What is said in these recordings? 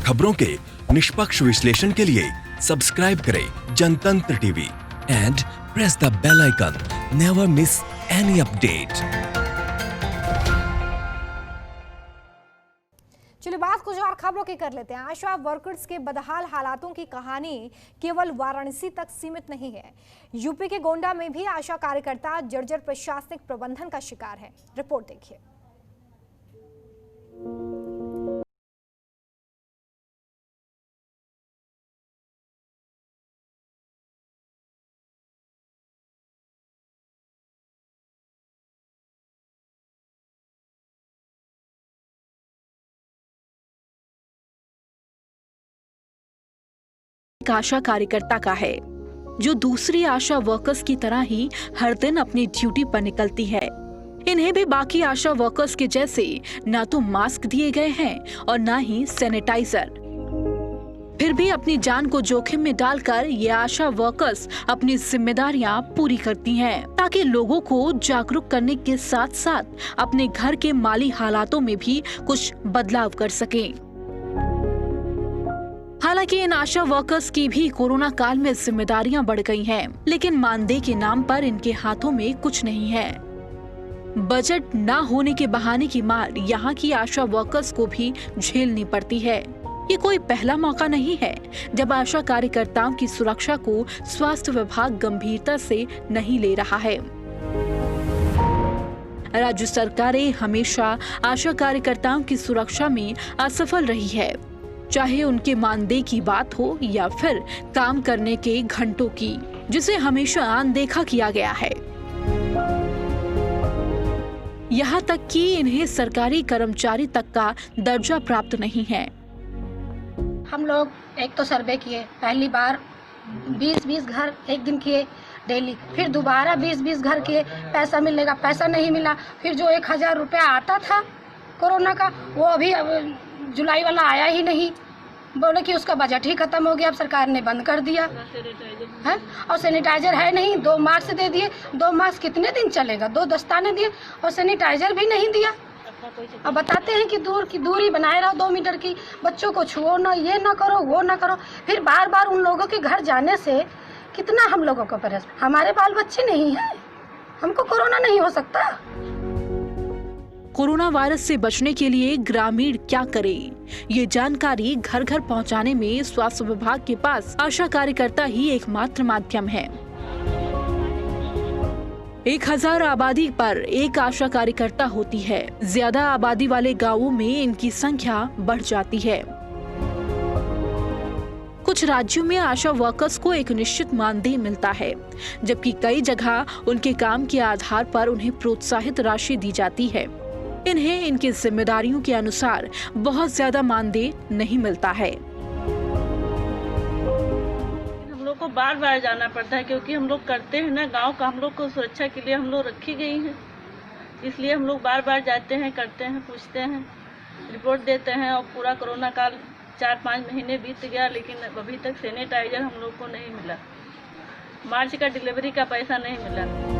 खबरों के निष्पक्ष विश्लेषण के लिए सब्सक्राइब करें Jantantra TV and press the bell icon. Never miss any update. चलिए बात कुछ और खबरों की कर लेते हैं। आशा वर्कर्स के बदहाल हालातों की कहानी केवल वाराणसी तक सीमित नहीं है। यूपी के गोंडा में भी आशा कार्यकर्ता जर्जर प्रशासनिक प्रबंधन का शिकार है। रिपोर्ट देखिए। एक आशा कार्यकर्ता का है जो दूसरी आशा वर्कर्स की तरह ही हर दिन अपनी ड्यूटी पर निकलती है। इन्हें भी बाकी आशा वर्कर्स के जैसे ना तो मास्क दिए गए हैं और ना ही सैनिटाइजर। फिर भी अपनी जान को जोखिम में डालकर ये आशा वर्कर्स अपनी जिम्मेदारियां पूरी करती हैं ताकि लोगों को जागरूक करने के साथ साथ अपने घर के माली हालातों में भी कुछ बदलाव कर सकें। हालांकि इन आशा वर्कर्स की भी कोरोना काल में जिम्मेदारियां बढ़ गई हैं, लेकिन मानदेय के नाम पर इनके हाथों में कुछ नहीं है। बजट न होने के बहाने की मार यहाँ की आशा वर्कर्स को भी झेलनी पड़ती है। ये कोई पहला मौका नहीं है जब आशा कार्यकर्ताओं की सुरक्षा को स्वास्थ्य विभाग गंभीरता से नहीं ले रहा है। राज्य सरकारें हमेशा आशा कार्यकर्ताओं की सुरक्षा में असफल रही है, चाहे उनके मानदेय की बात हो या फिर काम करने के घंटों की, जिसे हमेशा अनदेखा किया गया है। यहाँ तक कि इन्हें सरकारी कर्मचारी तक का दर्जा प्राप्त नहीं है। हम लोग एक तो सर्वे किए, पहली बार 20-20 घर एक दिन किए डेली, फिर दोबारा 20-20 घर किए, पैसा मिलेगा, पैसा नहीं मिला। फिर जो 1000 रुपया आता था कोरोना का, वो अभी जुलाई वाला आया ही नहीं। बोले कि उसका बजट ही खत्म हो गया, अब सरकार ने बंद कर दिया है। और सैनिटाइजर है नहीं, 2 मास्क दे दिए। 2 मास्क कितने दिन चलेगा? 2 दस्ताने दिए और सैनिटाइजर भी नहीं दिया। अब बताते हैं कि दूरी बनाए रहो 2 मीटर की, बच्चों को छुओ ना, ये ना करो, वो ना करो। फिर बार बार उन लोगों के घर जाने से कितना हम लोगों को परेशान। हमारे बाल बच्चे नहीं हैं, हमको कोरोना नहीं हो सकता। कोरोना वायरस से बचने के लिए ग्रामीण क्या करें, ये जानकारी घर घर पहुंचाने में स्वास्थ्य विभाग के पास आशा कार्यकर्ता ही एकमात्र माध्यम है। 1000 आबादी पर एक आशा कार्यकर्ता होती है। ज्यादा आबादी वाले गांवों में इनकी संख्या बढ़ जाती है। कुछ राज्यों में आशा वर्कर्स को एक निश्चित मानदेय मिलता है, जबकि कई जगह उनके काम के आधार पर उन्हें प्रोत्साहित राशि दी जाती है। इन्हें इनकी जिम्मेदारियों के अनुसार बहुत ज्यादा मानदेय नहीं मिलता है। हम लोग को बार बार जाना पड़ता है, क्योंकि हम लोग करते हैं ना गांव का, हम लोग को सुरक्षा के लिए हम लोग रखी गई हैं, इसलिए हम लोग बार बार जाते हैं, करते हैं, पूछते हैं, रिपोर्ट देते हैं। और पूरा कोरोना काल 4-5 महीने बीत गया, लेकिन अभी तक सैनिटाइजर हम लोग को नहीं मिला। मार्च का डिलीवरी का पैसा नहीं मिला।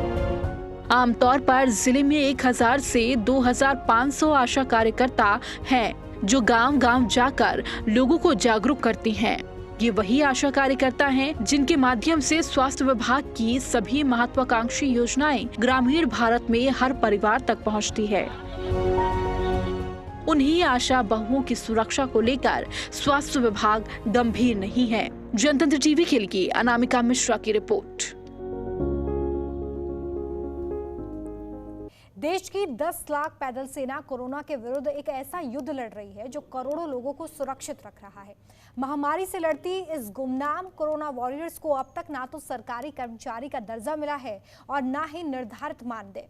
आमतौर पर जिले में 1000 से 2500 आशा कार्यकर्ता हैं जो गांव-गांव जाकर लोगों को जागरूक करती हैं। ये वही आशा कार्यकर्ता हैं जिनके माध्यम से स्वास्थ्य विभाग की सभी महत्वाकांक्षी योजनाएं ग्रामीण भारत में हर परिवार तक पहुंचती है। उन्हीं आशा बहुओं की सुरक्षा को लेकर स्वास्थ्य विभाग गंभीर नहीं है। जनतंत्र टीवी के लिए अनामिका मिश्रा की रिपोर्ट। देश की 10 लाख पैदल सेना कोरोना के विरुद्ध एक ऐसा युद्ध लड़ रही है जो करोड़ों लोगों को सुरक्षित रख रहा है। महामारी से लड़ती इस गुमनाम कोरोना वॉरियर्स को अब तक ना तो सरकारी कर्मचारी का दर्जा मिला है और ना ही निर्धारित मानदेय।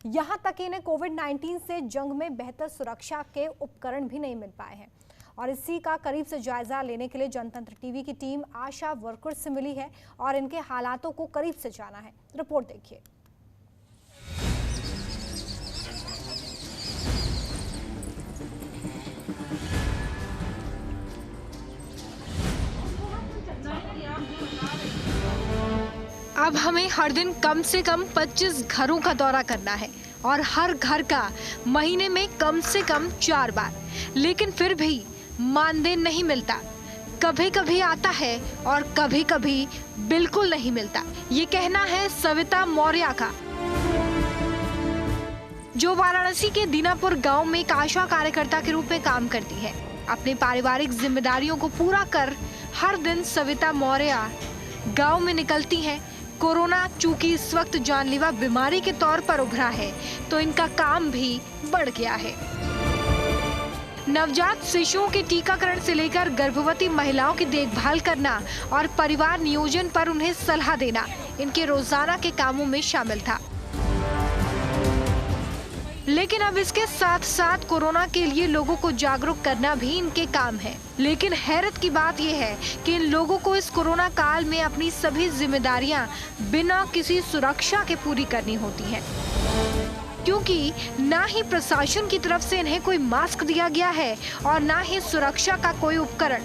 यहां तक इन्हें कोविड-19 से जंग में बेहतर सुरक्षा के उपकरण भी नहीं मिल पाए हैं। और इसी का करीब से जायजा लेने के लिए जनतंत्र टीवी की टीम आशा वर्कर्स से मिली है और इनके हालातों को करीब से जाना है। रिपोर्ट देखिए। अब हमें हर दिन कम से कम 25 घरों का दौरा करना है और हर घर का महीने में कम से कम 4 बार। लेकिन फिर भी मानदेय नहीं मिलता। कभी कभी आता है और कभी कभी बिल्कुल नहीं मिलता। ये कहना है सविता मौर्य का, जो वाराणसी के दीनापुर गांव में एक आशा कार्यकर्ता के रूप में काम करती है। अपनी पारिवारिक जिम्मेदारियों को पूरा कर हर दिन सविता मौर्य गांव में निकलती हैं। कोरोना चूंकि इस वक्त जानलेवा बीमारी के तौर पर उभरा है, तो इनका काम भी बढ़ गया है। नवजात शिशुओं के टीकाकरण से लेकर गर्भवती महिलाओं की देखभाल करना और परिवार नियोजन पर उन्हें सलाह देना इनके रोजाना के कामों में शामिल था। लेकिन अब इसके साथ साथ कोरोना के लिए लोगों को जागरूक करना भी इनके काम है। लेकिन हैरत की बात यह है कि इन लोगों को इस कोरोना काल में अपनी सभी जिम्मेदारियां बिना किसी सुरक्षा के पूरी करनी होती हैं, क्योंकि ना ही प्रशासन की तरफ से इन्हें कोई मास्क दिया गया है और ना ही सुरक्षा का कोई उपकरण।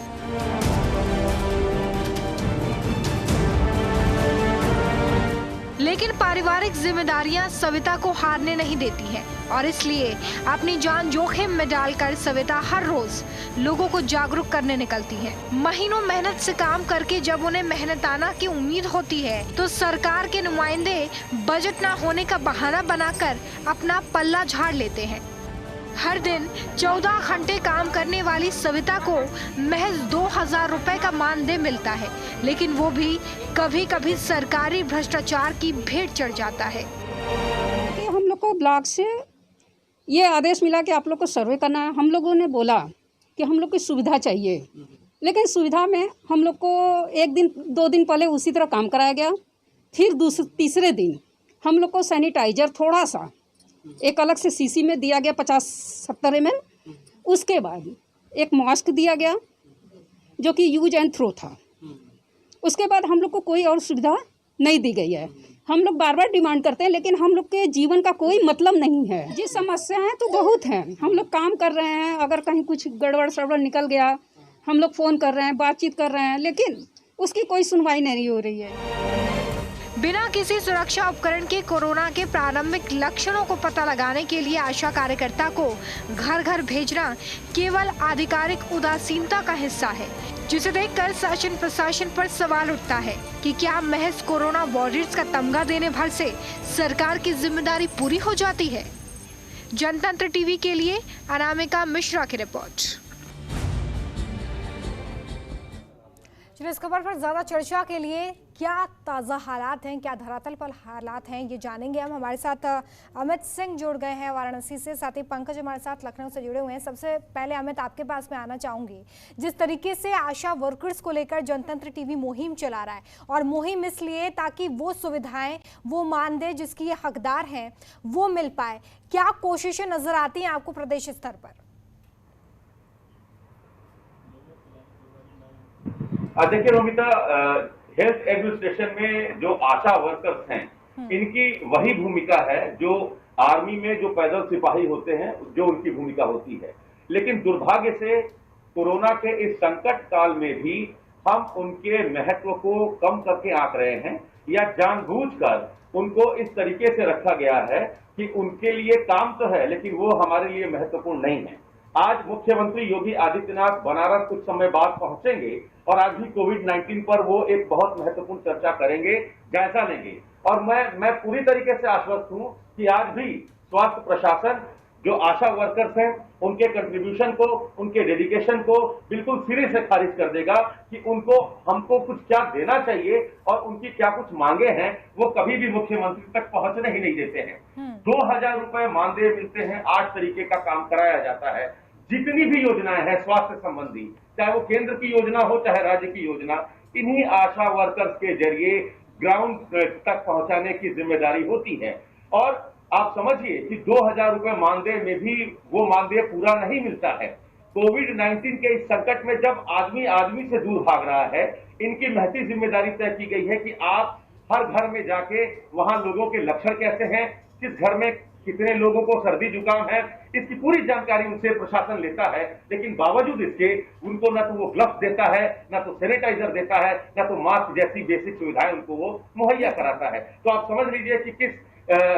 लेकिन पारिवारिक जिम्मेदारियां सविता को हारने नहीं देती हैं और इसलिए अपनी जान जोखिम में डालकर सविता हर रोज लोगों को जागरूक करने निकलती है। महीनों मेहनत से काम करके जब उन्हें मेहनताना की उम्मीद होती है, तो सरकार के नुमाइंदे बजट न होने का बहाना बनाकर अपना पल्ला झाड़ लेते हैं। हर दिन 14 घंटे काम करने वाली सविता को महज 2000 रुपए का मानदेय मिलता है, लेकिन वो भी कभी कभी सरकारी भ्रष्टाचार की भेंट चढ़ जाता है। हम लोग को ब्लॉक से ये आदेश मिला कि आप लोग को सर्वे करना है। हम लोगों ने बोला कि हम लोग को सुविधा चाहिए, लेकिन सुविधा में हम लोग को 1 दिन 2 दिन पहले उसी तरह काम कराया गया। फिर तीसरे दिन हम लोग को सैनिटाइजर थोड़ा सा एक अलग से शीशी में दिया गया 50-70 ml। उसके बाद एक मास्क दिया गया जो कि यूज एंड थ्रो था। उसके बाद हम लोग को कोई और सुविधा नहीं दी गई है। हम लोग बार बार डिमांड करते हैं, लेकिन हम लोग के जीवन का कोई मतलब नहीं है। जी समस्याएं तो बहुत हैं। हम लोग काम कर रहे हैं, अगर कहीं कुछ गड़बड़ सड़बड़ निकल गया हम लोग फ़ोन कर रहे हैं, बातचीत कर रहे हैं, लेकिन उसकी कोई सुनवाई नहीं हो रही है। बिना किसी सुरक्षा उपकरण के कोरोना के प्रारंभिक लक्षणों को पता लगाने के लिए आशा कार्यकर्ता को घर घर भेजना केवल आधिकारिक उदासीनता का हिस्सा है, जिसे देखकर शासन प्रशासन पर सवाल उठता है कि क्या महज कोरोना वॉरियर्स का तमगा देने भर से सरकार की जिम्मेदारी पूरी हो जाती है। जनतंत्र टीवी के लिए अनामिका मिश्रा की रिपोर्ट। चलिए, इस खबर पर ज्यादा चर्चा के लिए क्या ताज़ा हालात हैं, क्या धरातल पर हालात हैं, ये जानेंगे हम। हमारे साथ अमित सिंह जुड़ गए हैं वाराणसी से, साथ ही पंकज हमारे साथ लखनऊ से जुड़े हुए हैं। सबसे पहले अमित, आपके पास में आना चाहूँगी। जिस तरीके से आशा वर्कर्स को लेकर जनतंत्र टीवी मुहिम चला रहा है, और मुहिम इसलिए ताकि वो सुविधाएं, वो मानदेय जिसकी ये हकदार हैं, वो मिल पाए, क्या कोशिशें नजर आती हैं आपको प्रदेश स्तर पर? देखिए रोमिता, हेल्थ एडमिनिस्ट्रेशन में जो आशा वर्कर्स हैं, इनकी वही भूमिका है जो आर्मी में जो पैदल सिपाही होते हैं, जो उनकी भूमिका होती है। लेकिन दुर्भाग्य से कोरोना के इस संकट काल में भी हम उनके महत्व को कम करके आंक रहे हैं, या जानबूझकर उनको इस तरीके से रखा गया है कि उनके लिए काम तो है लेकिन वो हमारे लिए महत्वपूर्ण नहीं है। आज मुख्यमंत्री योगी आदित्यनाथ बनारस कुछ समय बाद पहुंचेंगे और आज भी कोविड-19 पर वो एक बहुत महत्वपूर्ण चर्चा करेंगे, जायजा लेंगे। और मैं पूरी तरीके से आश्वस्त हूं कि आज भी स्वास्थ्य प्रशासन, जो आशा वर्कर्स हैं, उनके कंट्रीब्यूशन को, उनके डेडिकेशन को बिल्कुल सिरे से खारिज कर देगा कि हमको कुछ क्या देना चाहिए और उनकी क्या कुछ मांगे हैं, वो कभी भी मुख्यमंत्री तक पहुंचने ही नहीं देते हैं। 2000 रुपए मानदेय मिलते हैं, 8 तरीके का काम कराया जाता है। जितनी भी योजनाएं हैं स्वास्थ्य संबंधी, चाहे वो केंद्र की योजना हो चाहे राज्य की योजना, इन्हीं आशा वर्कर्स के जरिए ग्राउंड तक पहुंचाने की जिम्मेदारी होती है। और आप समझिए कि 2000 रुपए मानदेय में भी वो मानदेय पूरा नहीं मिलता है। कोविड-19 के इस संकट में जब आदमी आदमी से दूर भाग रहा है, इनकी महती जिम्मेदारी तय की गई है कि आप हर घर में जाके वहां लोगों के लक्षण कैसे हैं, किस घर में कितने लोगों को सर्दी जुकाम है, इसकी पूरी जानकारी उनसे प्रशासन लेता है। लेकिन बावजूद इसके उनको न तो वो ग्लव्स देता है, न तो सैनिटाइजर देता है, न तो मास्क जैसी बेसिक सुविधाएं उनको वो मुहैया कराता है। तो आप समझ लीजिए कि किस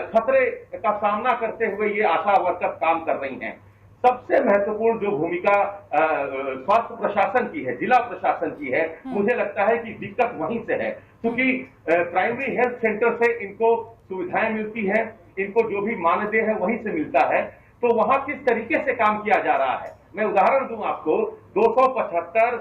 खतरे का सामना करते हुए ये आशा वर्कर्स काम कर रही हैं। सबसे महत्वपूर्ण जो भूमिका स्वास्थ्य प्रशासन की है, जिला प्रशासन की है, मुझे लगता है कि दिक्कत वहीं से है, क्योंकि प्राइमरी हेल्थ सेंटर से इनको सुविधाएं मिलती है, इनको जो भी मानदेय है वहीं से मिलता है, तो वहां किस तरीके से काम किया जा रहा है। मैं उदाहरण दूं आपको, 275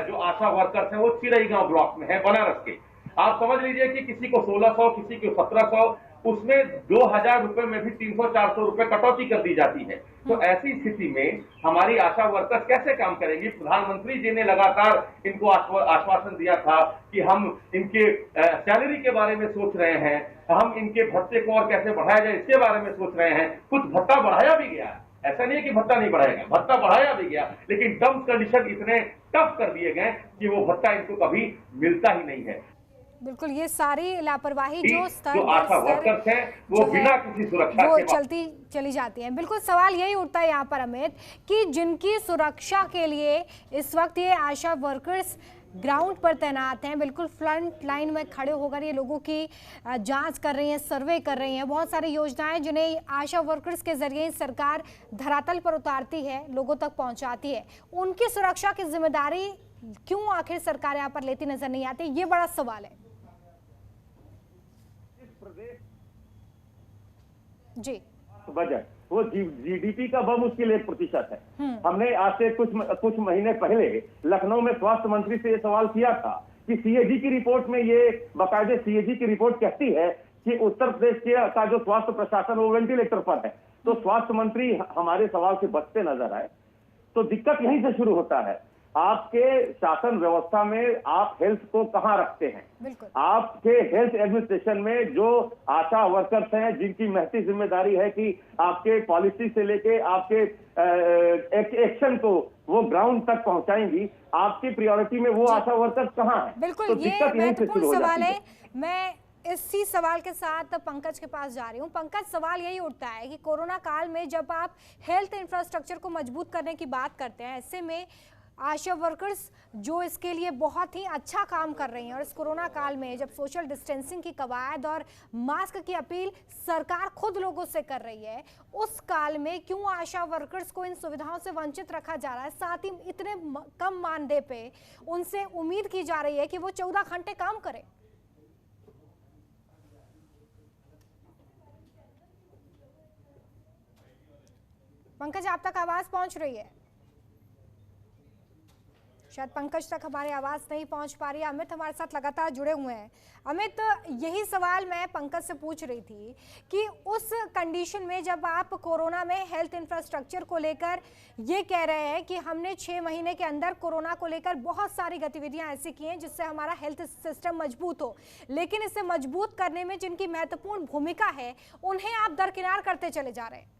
जो आशा वर्कर्स हैं वो चिरई गांव ब्लॉक में है, बनारस के। आप समझ लीजिए कि किसी को 1600, किसी को 1700, उसमें 2000 रुपए में भी 300-400 रुपए कटौती कर दी जाती है। तो ऐसी स्थिति में हमारी आशा वर्कर्स कैसे काम करेंगी? प्रधानमंत्री जी ने लगातार इनको आश्वासन दिया था कि हम इनके सैलरी के बारे में सोच रहे हैं, हम इनके भत्ते को और कैसे बढ़ाया जाए इसके बारे में सोच रहे हैं। कुछ भत्ता बढ़ाया भी गया, ऐसा नहीं है कि भत्ता नहीं बढ़ाएगा, भत्ता बढ़ाया भी गया, लेकिन टर्म्स कंडीशन इतने टफ कर दिए गए कि वो भत्ता इनको कभी मिलता ही नहीं है। बिल्कुल, ये सारी लापरवाही जो जो आशा वर्कर्स हैं वो बिना किसी सुरक्षा वो के चलती चली जाती है। बिल्कुल, सवाल यही उठता है यहाँ पर अमित कि जिनकी सुरक्षा के लिए इस वक्त ये आशा वर्कर्स ग्राउंड पर तैनात हैं, बिल्कुल फ्रंट लाइन में खड़े होकर ये लोगों की जांच कर रही हैं, सर्वे कर रही हैं, बहुत सारी योजनाएं जिन्हें आशा वर्कर्स के जरिए सरकार धरातल पर उतारती है, लोगों तक पहुंचाती है, उनकी सुरक्षा की जिम्मेदारी क्यों आखिर सरकार यहाँ पर लेती नजर नहीं आती? ये बड़ा सवाल है जी। बजट वो जीडीपी का बमुश्किल 1% है। हमने आज से कुछ महीने पहले लखनऊ में स्वास्थ्य मंत्री से ये सवाल किया था कि सीएजी की रिपोर्ट में, ये बाकायदे सीएजी की रिपोर्ट कहती है कि उत्तर प्रदेश का जो स्वास्थ्य प्रशासन वो वेंटिलेटर पर है। तो स्वास्थ्य मंत्री हमारे सवाल से बचते नजर आए। तो दिक्कत यहीं से शुरू होता है। आपके शासन व्यवस्था में आप हेल्थ को कहां रखते हैं? आपके हेल्थ एडमिनिस्ट्रेशन में जो आशा वर्कर्स हैं, जिनकी महती जिम्मेदारी है कि आपके पॉलिसी से लेके आपके एक्शन को वो ग्राउंड तक पहुंचाएंगी, आपकी प्रायोरिटी में वो आशा वर्कर्स कहां हैं? बिल्कुल, तो दिक्कत यहीं से शुरू हो जाती है। मैं इसी सवाल के साथ पंकज के पास जा रही हूँ। पंकज, सवाल यही उठता है कि कोरोना काल में जब आप हेल्थ इंफ्रास्ट्रक्चर को मजबूत करने की बात करते हैं, ऐसे में आशा वर्कर्स जो इसके लिए बहुत ही अच्छा काम कर रही हैं, और इस कोरोना काल में जब सोशल डिस्टेंसिंग की कवायद और मास्क की अपील सरकार खुद लोगों से कर रही है, उस काल में क्यों आशा वर्कर्स को इन सुविधाओं से वंचित रखा जा रहा है? साथ ही इतने कम मानदेय पे उनसे उम्मीद की जा रही है कि वो 14 घंटे काम करें। पंकज, आप तक आवाज पहुंच रही है? शायद पंकज तक हमारी आवाज नहीं पहुंच पा रही है। अमित हमारे साथ लगातार जुड़े हुए हैं। अमित, यही सवाल मैं पंकज से पूछ रही थी कि उस कंडीशन में जब आप कोरोना में हेल्थ इंफ्रास्ट्रक्चर को लेकर ये कह रहे हैं कि हमने 6 महीने के अंदर कोरोना को लेकर बहुत सारी गतिविधियां ऐसी की हैं जिससे हमारा हेल्थ सिस्टम मजबूत हो, लेकिन इसे मजबूत करने में जिनकी महत्वपूर्ण भूमिका है उन्हें आप दरकिनार करते चले जा रहे हैं।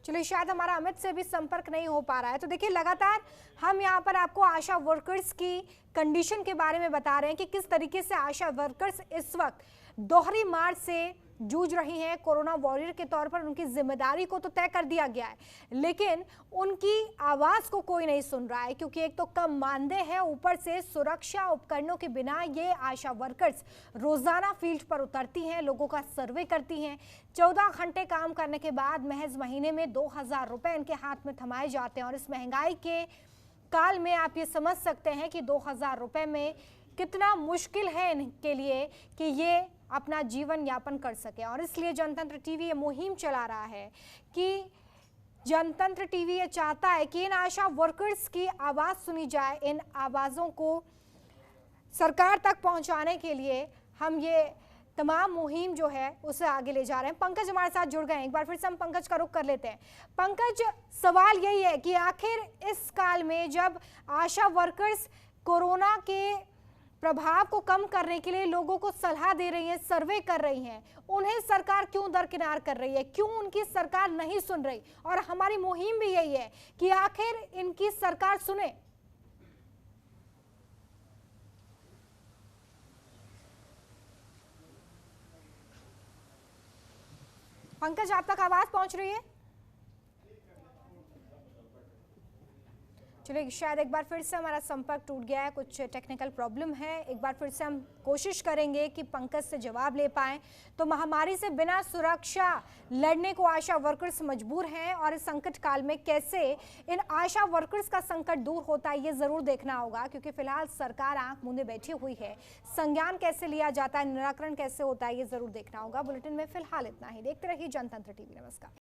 चलिए, शायद हमारा अमित से भी संपर्क नहीं हो पा रहा है। तो देखिए, लगातार हम यहाँ पर आपको आशा वर्कर्स की कंडीशन के बारे में बता रहे हैं कि किस तरीके से आशा वर्कर्स इस वक्त दोहरी मार से जूझ रही हैं। कोरोना वॉरियर के तौर पर उनकी जिम्मेदारी को तो तय कर दिया गया है, लेकिन उनकी आवाज़ को कोई नहीं सुन रहा है, क्योंकि एक तो कम मानदेय है, ऊपर से सुरक्षा उपकरणों के बिना ये आशा वर्कर्स रोजाना फील्ड पर उतरती हैं, लोगों का सर्वे करती हैं। 14 घंटे काम करने के बाद महज महीने में 2000 रुपये इनके हाथ में थमाए जाते हैं, और इस महंगाई के काल में आप ये समझ सकते हैं कि 2000 रुपये में कितना मुश्किल है इनके लिए कि ये अपना जीवन यापन कर सके। और इसलिए जनतंत्र टीवी ये मुहिम चला रहा है कि जनतंत्र टीवी ये चाहता है कि इन आशा वर्कर्स की आवाज़ सुनी जाए। इन आवाज़ों को सरकार तक पहुंचाने के लिए हम ये तमाम मुहिम जो है उसे आगे ले जा रहे हैं। पंकज हमारे साथ जुड़ गए हैं, एक बार फिर से हम पंकज का रुख कर लेते हैं। पंकज, सवाल यही है कि आखिर इस काल में जब आशा वर्कर्स कोरोना के प्रभाव को कम करने के लिए लोगों को सलाह दे रही है, सर्वे कर रही हैं, उन्हें सरकार क्यों दरकिनार कर रही है? क्यों उनकी सरकार नहीं सुन रही? और हमारी मुहिम भी यही है कि आखिर इनकी सरकार सुने। पंकज, आप तक आवाज पहुंच रही है? चलिए, शायद एक बार फिर से हमारा संपर्क टूट गया है, कुछ टेक्निकल प्रॉब्लम है। एक बार फिर से हम कोशिश करेंगे कि पंकज से जवाब ले पाएं। तो महामारी से बिना सुरक्षा लड़ने को आशा वर्कर्स मजबूर हैं और इस संकट काल में कैसे इन आशा वर्कर्स का संकट दूर होता है ये जरूर देखना होगा, क्योंकि फिलहाल सरकार आंख मूंदे बैठी हुई है। संज्ञान कैसे लिया जाता है, निराकरण कैसे होता है ये जरूर देखना होगा। बुलेटिन में फिलहाल इतना ही। देखते रहिए जनतंत्र टीवी। नमस्कार।